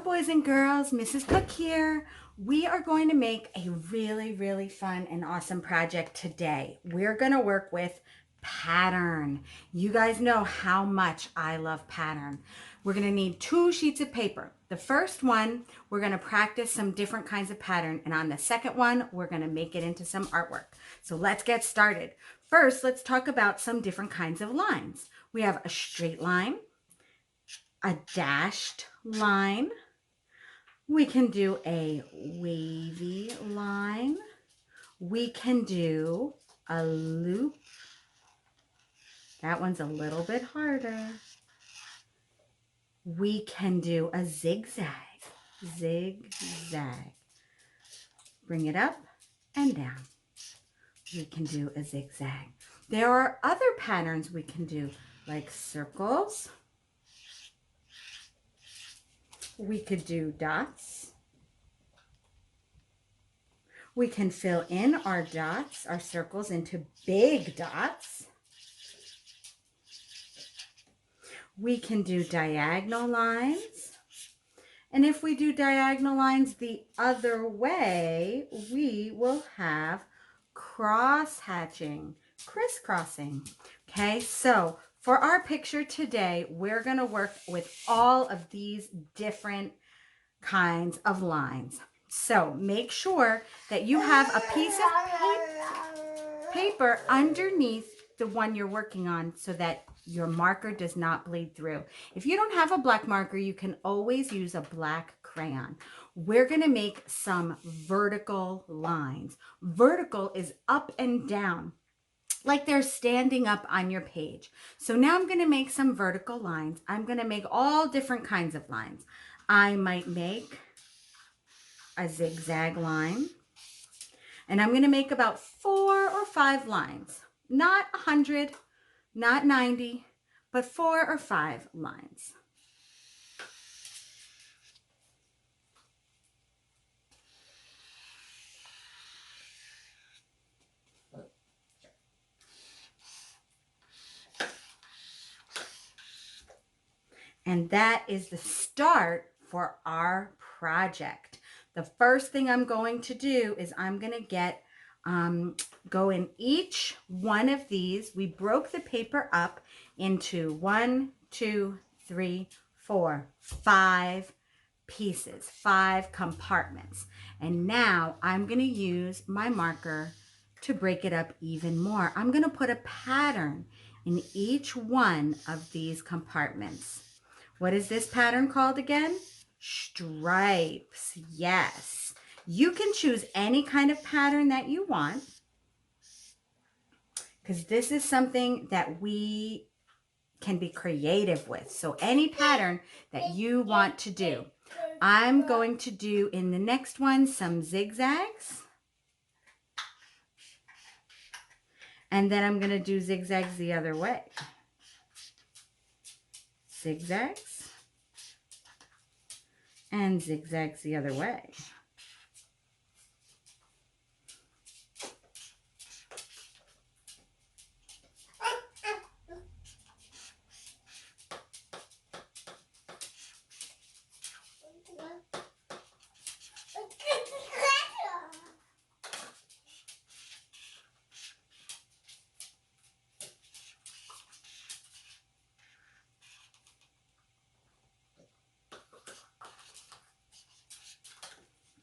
boys and girls, Mrs. Cook here. We are going to make a really fun and awesome project today. We're going to work with pattern. You guys know how much I love pattern. We're going to need 2 sheets of paper. The first one, we're going to practice some different kinds of pattern, and on the second one, we're going to make it into some artwork. So let's get started. First, let's talk about some different kinds of lines. We have a straight line, a dashed line. We can do a wavy line. We can do a loop. That one's a little bit harder. We can do a zigzag. Zigzag. Bring it up and down. We can do a zigzag. There are other patterns we can do, like circles. We could do dots. We can fill in our dots, our circles, into big dots. We can do diagonal lines. And if we do diagonal lines the other way, we will have cross-hatching, crisscrossing. Okay, so for our picture today, we're going to work with all of these different kinds of lines. So make sure that you have a piece of paper underneath the one you're working on so that your marker does not bleed through. If you don't have a black marker, you can always use a black crayon. We're going to make some vertical lines. Vertical is up and down, like they're standing up on your page. So now I'm going to make some vertical lines. I'm going to make all different kinds of lines. I might make a zigzag line, and I'm going to make about 4 or 5 lines, not 100, not 90, but 4 or 5 lines. And that is the start for our project. The first thing I'm going to do is I'm going to go in each one of these. We broke the paper up into 1, 2, 3, 4, 5 pieces, 5 compartments. And now I'm going to use my marker to break it up even more. I'm going to put a pattern in each one of these compartments. What is this pattern called again? Stripes. Yes. You can choose any kind of pattern that you want, because this is something that we can be creative with. So any pattern that you want to do. I'm going to do in the next one some zigzags. And then I'm going to do zigzags the other way. Zigzags. And zigzags the other way.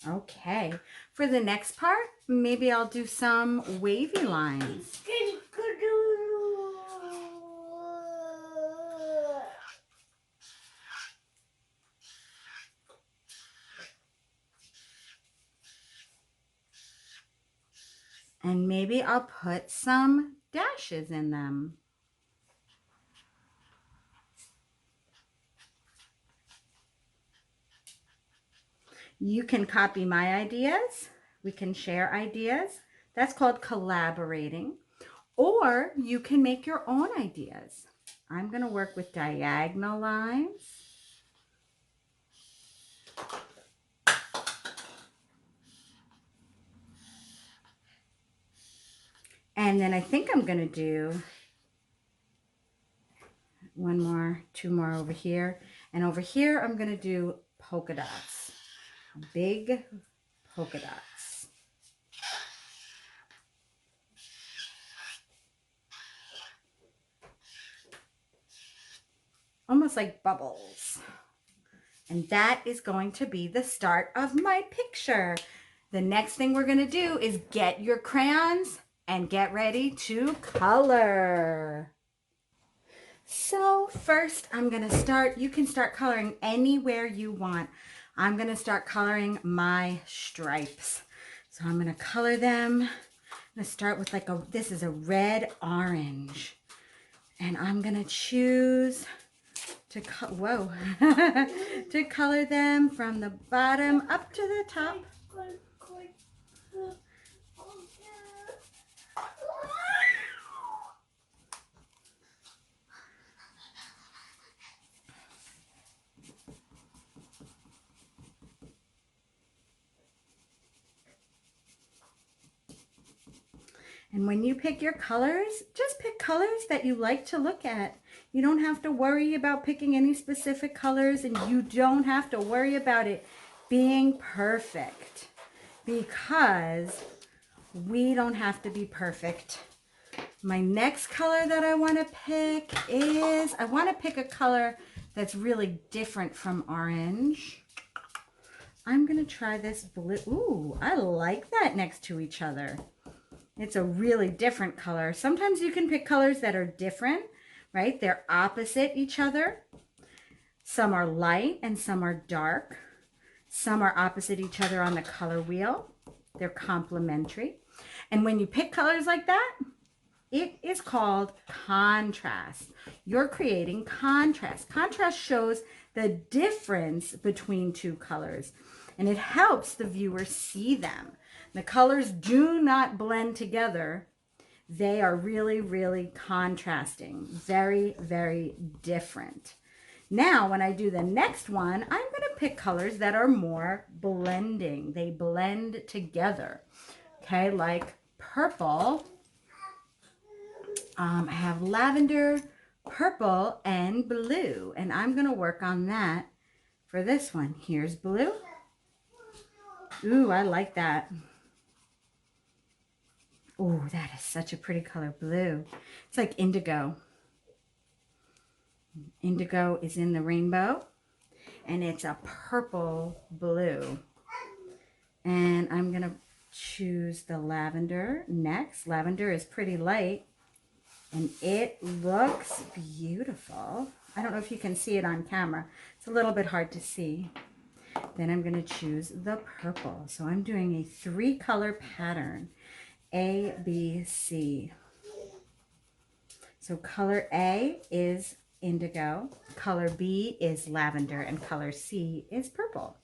Okay, for the next part, maybe I'll do some wavy lines. And maybe I'll put some dashes in them. You can copy my ideas. We can share ideas. That's called collaborating. Or you can make your own ideas. I'm going to work with diagonal lines. And then I think I'm going to do 1 more, 2 more over here. And over here, I'm going to do polka dots. Big polka dots. Almost like bubbles. And that is going to be the start of my picture. The next thing we're going to do is get your crayons and get ready to color. So first I'm going to start, you can start coloring anywhere you want. I'm going to start coloring my stripes. So I'm going to color them. I'm going to start with like this is a red orange. And I'm going to choose to to color them from the bottom up to the top. And when you pick your colors, just pick colors that you like to look at. You don't have to worry about picking any specific colors, and you don't have to worry about it being perfect, because we don't have to be perfect. My next color that I want to pick is, I want to pick a color that's really different from orange. I'm going to try this blue. Ooh, I like that next to each other. It's a really different color. Sometimes you can pick colors that are different, right? They're opposite each other. Some are light and some are dark. Some are opposite each other on the color wheel. They're complementary. And when you pick colors like that, it is called contrast. You're creating contrast. Contrast shows the difference between two colors, and it helps the viewer see them. The colors do not blend together. They are really, really contrasting. Very, very different. Now, when I do the next one, I'm going to pick colors that are more blending. They blend together. Okay, like purple. I have lavender, purple, and blue. And I'm going to work on that for this one. Here's blue. Ooh, I like that. Oh, that is such a pretty color, blue. It's like indigo. Indigo is in the rainbow, and it's a purple blue. And I'm going to choose the lavender next. Lavender is pretty light, and it looks beautiful. I don't know if you can see it on camera. It's a little bit hard to see. Then I'm going to choose the purple. So I'm doing a 3-color pattern. A, B, C. So color A is indigo, color B is lavender, and color C is purple.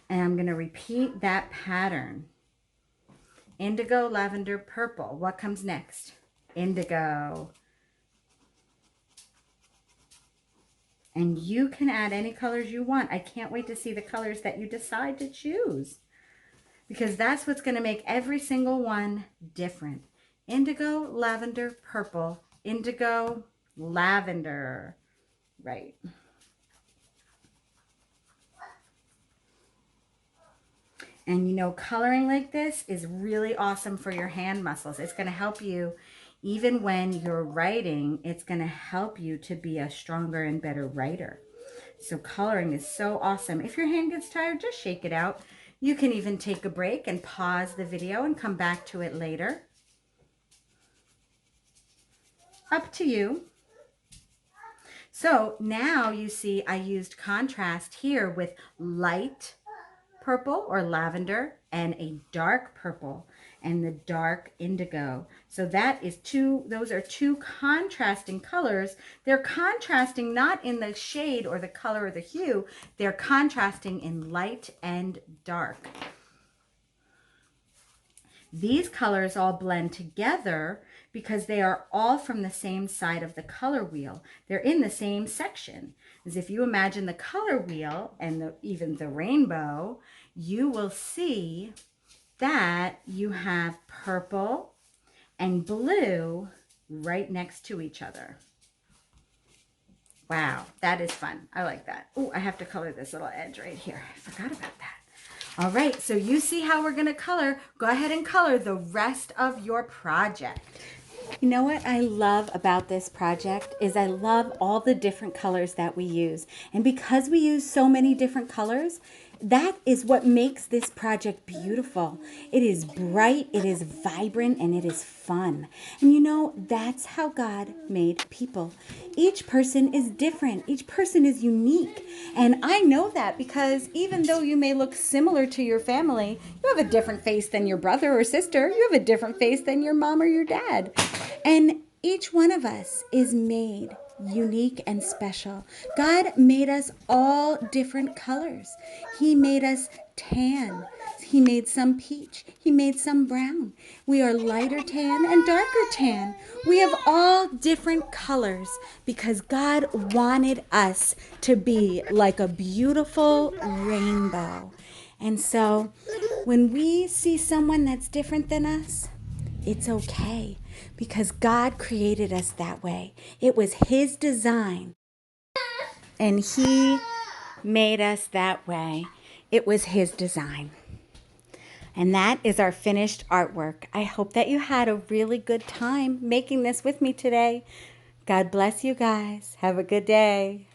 And I'm going to repeat that pattern. Indigo, lavender, purple. What comes next? Indigo. And you can add any colors you want. I can't wait to see the colors that you decide to choose, because that's what's going to make every single one different. Indigo, lavender, purple. Indigo, lavender. Right. And you know, coloring like this is really awesome for your hand muscles. It's going to help you even when you're writing. It's going to help you to be a stronger and better writer. So coloring is so awesome. If your hand gets tired, just shake it out. You can even take a break and pause the video and come back to it later. Up to you. So now you see I used contrast here with light purple or lavender and a dark purple and the dark indigo. So that is those are two contrasting colors. They're contrasting not in the shade or the color or the hue. They're contrasting in light and dark. These colors all blend together because they are all from the same side of the color wheel. They're in the same section. As if you imagine the color wheel and even the rainbow, you will see that you have purple and blue right next to each other. Wow, that is fun. I like that. Oh, I have to color this little edge right here. I forgot about that. All right, so you see how we're gonna color. Go ahead and color the rest of your project. You know what I love about this project is I love all the different colors that we use. And because we use so many different colors, that is what makes this project beautiful. It is bright, it is vibrant, and it is fun. And you know, that's how God made people. Each person is different. Each person is unique. And I know that because even though you may look similar to your family, you have a different face than your brother or sister. You have a different face than your mom or your dad. And each one of us is made unique and special. God made us all different colors. He made us tan. He made some peach. He made some brown. We are lighter tan and darker tan. We have all different colors because God wanted us to be like a beautiful rainbow. And so when we see someone that's different than us, it's okay because God created us that way. It was His design and He made us that way. It was His design. And that is our finished artwork. I hope that you had a really good time making this with me today. God bless you guys. Have a good day.